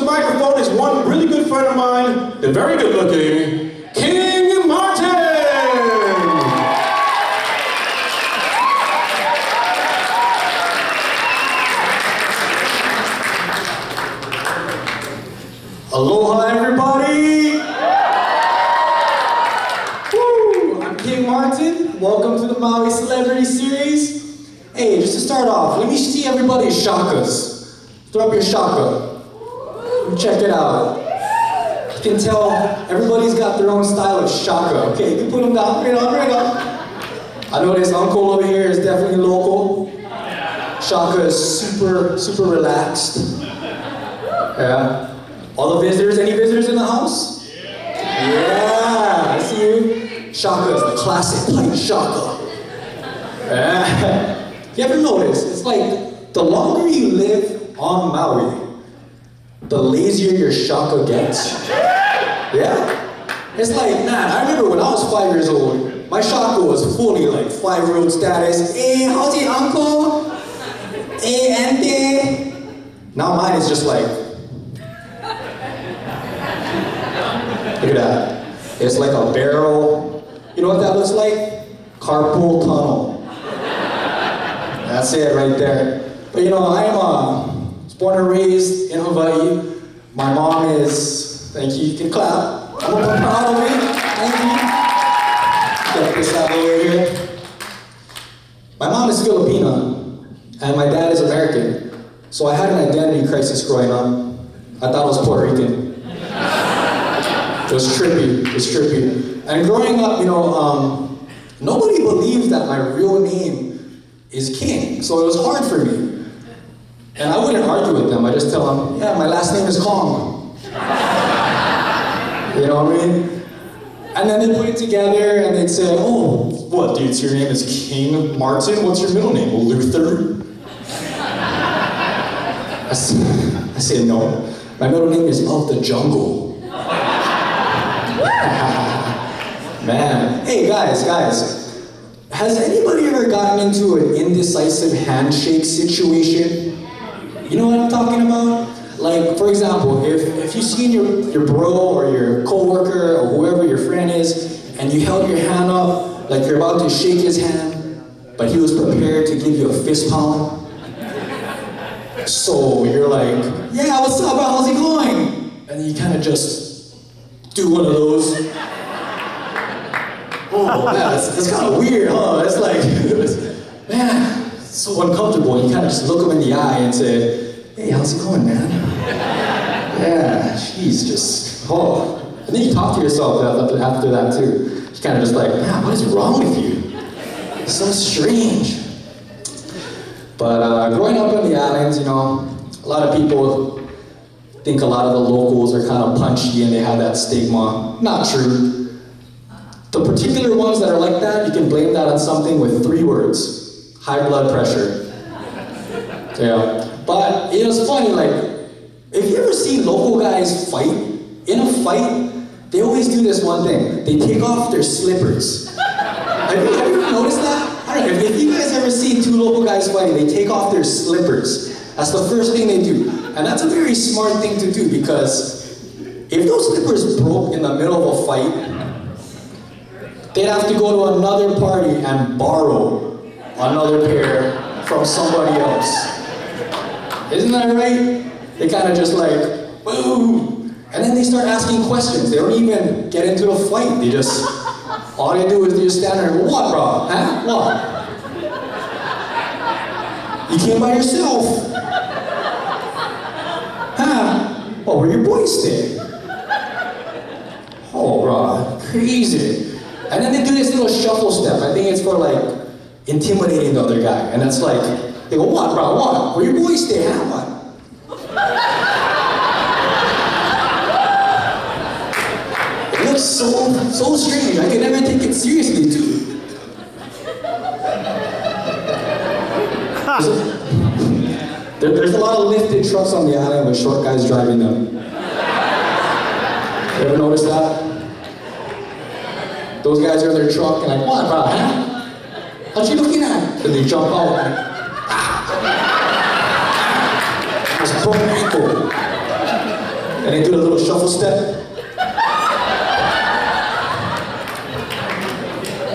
microphone is one really good friend of mine, the very good looking King Martin! Aloha, everybody! Woo! I'm King Martin. Welcome to the Maui Celebrity Series. Hey, just to start off, let me see everybody's shakas. Throw up your shaka. Check it out. You can tell everybody's got their own style of shaka. Okay, you can put them down. Right on, right on. I know this uncle over here is definitely local. Shaka is super relaxed. Yeah. All the visitors, any visitors in the house? Yeah, I see you. Shaka is the classic tight shaka. Yeah. You ever notice? It's like the longer you live on Maui, the lazier your shaka gets. Yeah? It's like, man, I remember when I was 5 years old, my shaka was fully like 5-year-old status. Hey, how's it, uncle? Hey, auntie. Now mine is just like, look at that. It's like a barrel. You know what that looks like? Carpool tunnel. That's it right there. But you know, I was born and raised in Hawaii. My mom is, thank you, you can clap. I'm proud of me. Thank you. Get this out of the way here. My mom is Filipino, and my dad is American. So I had an identity crisis growing up. I thought I was Puerto Rican. It was trippy. And growing up, you know, nobody believed that my real name is King, so it was hard for me. And I wouldn't argue with them, I just tell them, yeah, my last name is Kong. You know what I mean? And then they put it together and they'd say, oh, what, dude, so your name is King Martin? What's your middle name? Luther? I say, no, my middle name is Of the Jungle. Man, hey guys, has anybody ever gotten into an indecisive handshake situation? You know what I'm talking about? Like, for example, if you seen your bro or your coworker or whoever your friend is, and you held your hand up like you're about to shake his hand, but he was prepared to give you a fist pound. So you're like, yeah, what's up, how's it going? And you kind of just do one of those. Oh man, that's kind of weird, huh? It's like, man, it's so uncomfortable. You kind of just look him in the eye and say, hey, how's it going, man? Yeah, jeez, just, oh. And then you talk to yourself after that too. You kind of just like, man, what is wrong with you? It's so strange. But growing up in the islands, you know, a lot of people think a lot of the locals are kind of punchy and they have that stigma. Not true. The particular ones that are like that, you can blame that on something with 3 words. High blood pressure. Yeah. But it was funny, like, if you ever see local guys fight, in a fight, they always do this one thing. They take off their slippers. Have you ever noticed that? I don't know, if you guys ever see 2 local guys fighting, they take off their slippers. That's the first thing they do. And that's a very smart thing to do because if those slippers broke in the middle of a fight, they'd have to go to another party and borrow another pair from somebody else. Isn't that right? They kind of just like, boom. And then they start asking questions. They don't even get into the fight. They just, all they do is they just stand there and go, what, bro? Huh? What? You came by yourself. Huh? Oh, where your boys stay? Oh, bro, crazy. And then they do this little shuffle step. I think it's for like intimidating the other guy. And that's like, they go, what, bro, what? Where your boys stay, huh? What? It looks so strange. I can never take it seriously, too. There's a lot of lifted trucks on the island with short guys driving them. You ever notice that? Those guys are in their truck and like, what, bro, huh? What you looking at? And they jump out and it's a broken ankle. And they do the little shuffle step.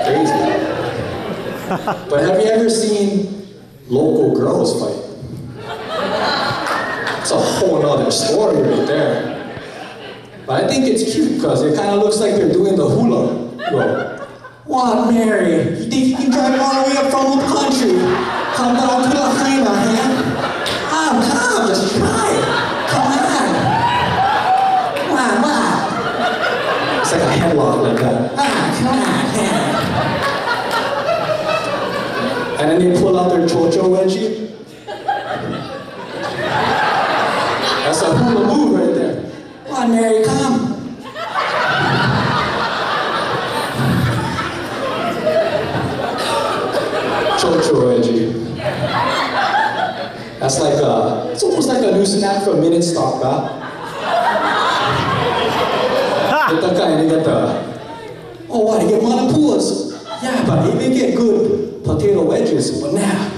Crazy. But have you ever seen local girls fight? It's a whole other story right there. But I think it's cute because it kind of looks like they're doing the hula. Bro. What, Mary? You think you can drive all the way up from the country? Come down to the Haina, man. Come, just try it. Come on. It's like a headlock like that. Come on. And then they pull out their chocho wedgie. That's a hula move right there. Come on, Mary, come. Chocho wedgie. That's like it's almost like a new snack from Minute Stock, huh? Oh, what? You get manapuas? Yeah, but they get good potato wedges, but now,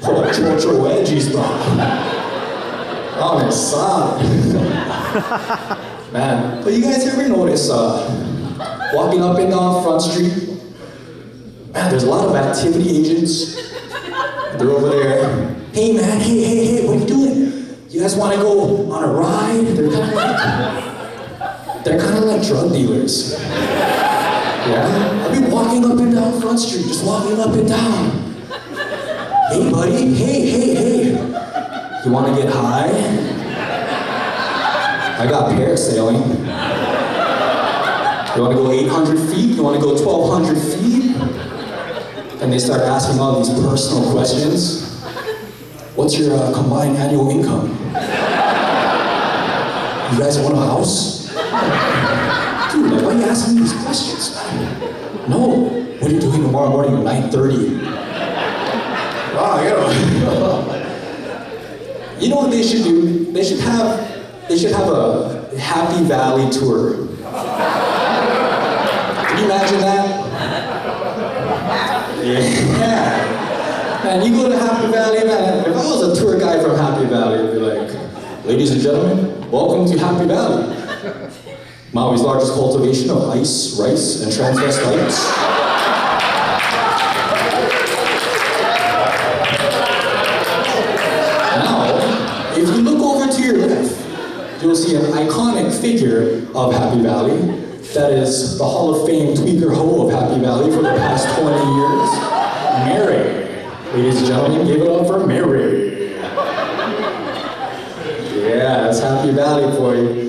chocho wedgies, bro. Oh, it's solid. Man, but you guys ever notice walking up and down Front Street? Man, there's a lot of activity agents. They're over there. Hey man, hey, what are you doing? You guys want to go on a ride? They're kind of like drug dealers. Yeah? I've been walking up and down Front Street, just walking up and down. Hey buddy, hey. You want to get high? I got parasailing. You want to go 800 feet? You want to go 1,200 feet? And they start asking all these personal questions. What's your combined annual income? You guys own a house? Dude, like, why are you asking me these questions? No. What are you doing tomorrow morning at 9:30? Wow, you know what they should do? They should have a Happy Valley tour. Can you imagine that? Yeah. Man, you go to Happy Valley, man. If I was a tour guide from Happy Valley, I'd be like, ladies and gentlemen, welcome to Happy Valley. Maui's largest cultivation of ice, rice, and transvestites. Now, if you look over to your left, you'll see an iconic figure of Happy Valley. That is the Hall of Fame tweaker ho of Happy Valley for the past 20 years, Mary. Ladies and gentlemen, give it up for Mary. Yeah, that's Happy Valley for you.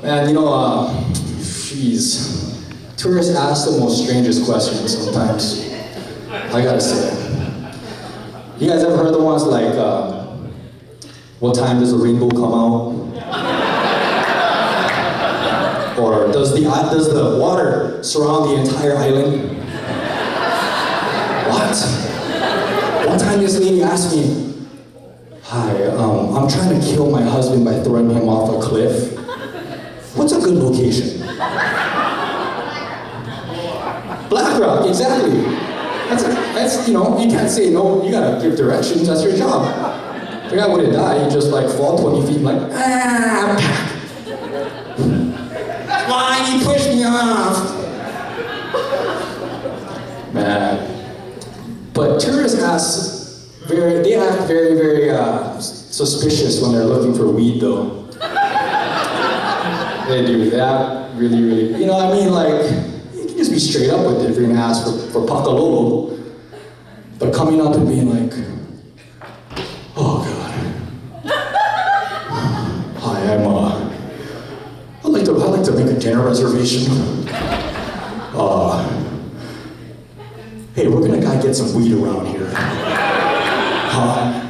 Man, you know, tourists ask the most strangest questions sometimes. I gotta say. You guys ever heard the ones like, what time does the rainbow come out? Or does the water surround the entire island? What? One time this lady asked me, hi, I'm trying to kill my husband by throwing him off a cliff. What's a good location? Black Rock, exactly. That's you know, you can't say no, you gotta give directions, that's your job. The guy wouldn't die, he'd just like fall 20 feet like, why you push me off? Man. But tourists act very suspicious when they're looking for weed though. They do that really, you know what I mean? Like, you can just be straight up with it if you're gonna ask for pakalolo. But coming up and being like, oh God. Hi, I'd like to make a dinner reservation. Hey, we're gonna get some weed around here.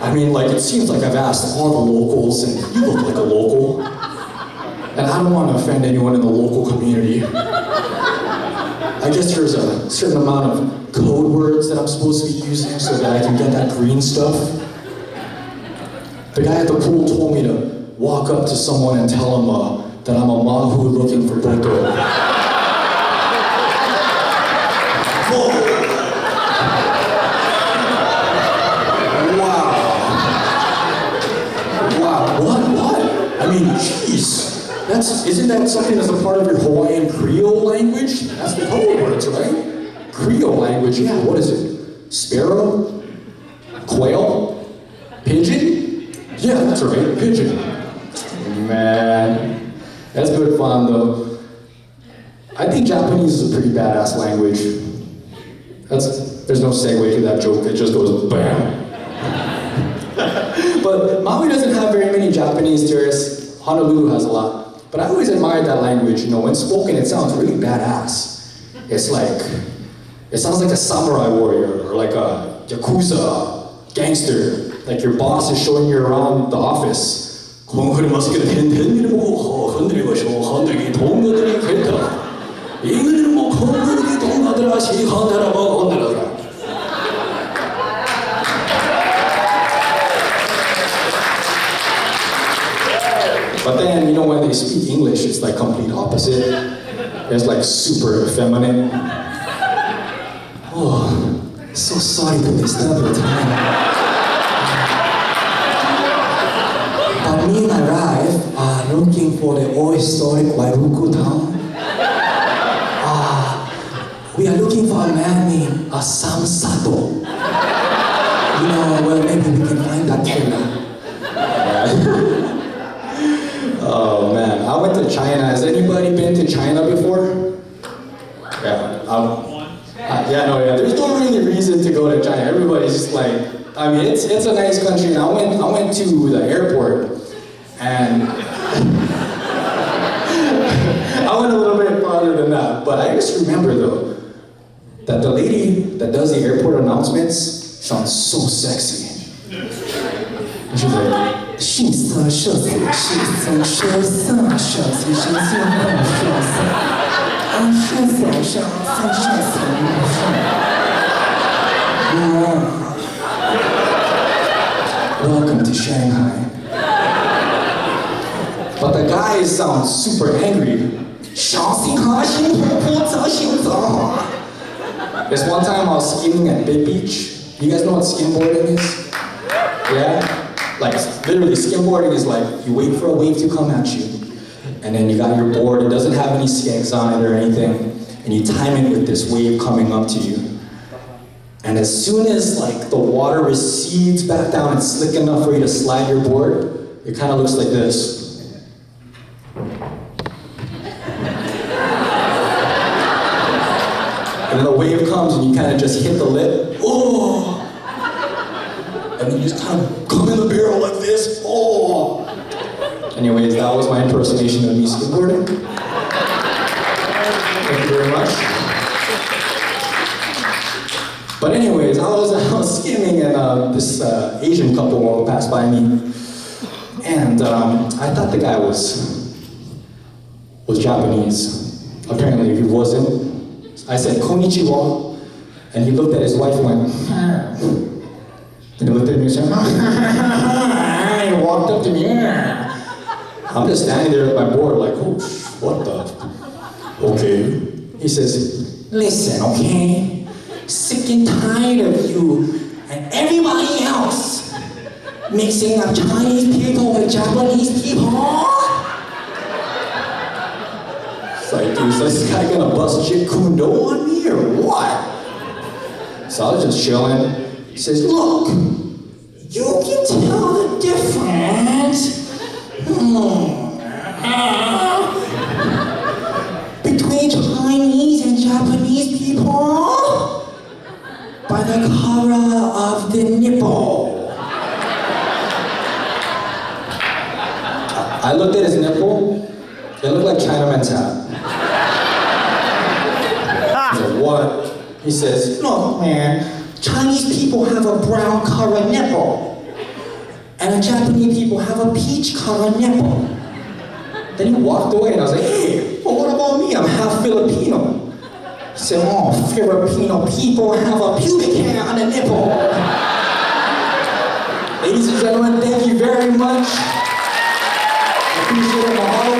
I mean, like, it seems like I've asked all the locals, and you look like a local. And I don't want to offend anyone in the local community. I guess there's a certain amount of code words that I'm supposed to be using so that I can get that green stuff. The guy at the pool told me to walk up to someone and tell him that I'm a mahu looking for boto. Wow, what? I mean, jeez. Isn't that something that's a part of your Hawaiian Creole language? That's the code words, right? Creole language, yeah, what is it? Sparrow? Quail? Pigeon? Yeah, that's right, pigeon. Man, that's good fun though. I think Japanese is a pretty badass language. There's no segue to that joke, it just goes BAM! But Maui doesn't have very many Japanese tourists. Honolulu has a lot. But I always admired that language, you know, when spoken it sounds really badass. It sounds like a samurai warrior or like a yakuza gangster. Like your boss is showing you around the office. But then, you know, when they speak English, it's like complete opposite. It's like super feminine. Oh, so sorry to disturb your time. But me and my wife are looking for the old historic Wairuku town. We are looking for a man named Sam Sato. You know, well, maybe we can find that killer. Oh man, I went to China. Has anybody been to China before? Yeah. There's no really reason to go to China. Everybody's just like, I mean, it's a nice country. And I went to the airport, and I went a little bit farther than that. But I just remember though that the lady that does the airport announcements sounds so sexy. And she's like. Welcome to Shanghai. But the guys sound super angry. This one time I was skiing at Big Beach. You guys know what skimboarding is? Yeah? Like, literally, skimboarding is like, you wait for a wave to come at you, and then you got your board, it doesn't have any skanks on it or anything, and you time it with this wave coming up to you. And as soon as, like, the water recedes back down and slick enough for you to slide your board, it kind of looks like this. And then the wave comes and you kind of just hit the lip. Oh! And then you just kind of come in the barrel like this. Oh! Anyways, that was my impersonation of me skateboarding. Thank you very much. But anyways, I was skimming and this Asian couple walked past by me. And I thought the guy was Japanese. Apparently he wasn't. I said, "Konnichiwa," and he looked at his wife and went, and he looked at me and said, and he walked up to me. I'm just standing there at my board like, oh, what the? Okay. He says, "Listen, okay? Sick and tired of you and everybody else mixing up Chinese people with Japanese people." It's like, dude, is this guy gonna bust Jeet Kune Do on me or what? So I was just chilling. He says, "Look, you can tell the difference between Chinese and Japanese people by the color of the nipple." I looked at his nipple. It looked like Chinaman's hat. I said, "What?" He says, "Look, man, Chinese people have a brown color nipple, and Japanese people have a peach color nipple." Then he walked away, and I was like, "Hey, well, what about me? I'm half Filipino." He said, "Oh, Filipino people have a pubic hair on the nipple." Ladies and gentlemen, thank you very much. I appreciate it.